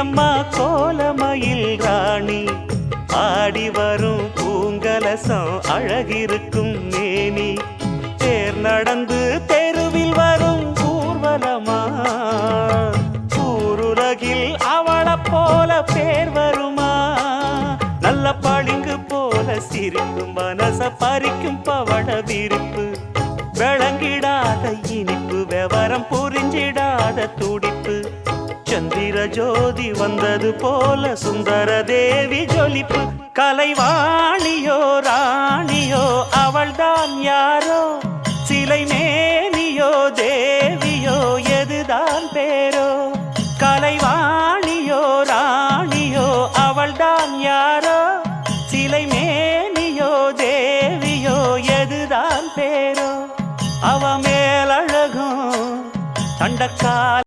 அம்மா கோலமயில் ராணி ஆடி வரும் பூங்கலசம் அழகிருக்கும் மேனி தேர் நடந்து தெருவில் வரும் ஊர்வலமா ஊருலகில் அவளை போல பேர் வருமா நல்ல பளிங்கு போல சிரிக்கும் மனச பறிக்கும் பவள விரிப்பு விளங்கிடாத இனிப்பு விவரம் புரிஞ்சிடாத துடிப்பு சந்திர ஜோதி வந்தது போல சுந்தர தேவி ஜொலிப்பு கலைவாணியோ ராணியோ அவள்தான் யாரோ சிலை மேனியோ தேவியோ எதுதான் பேரோ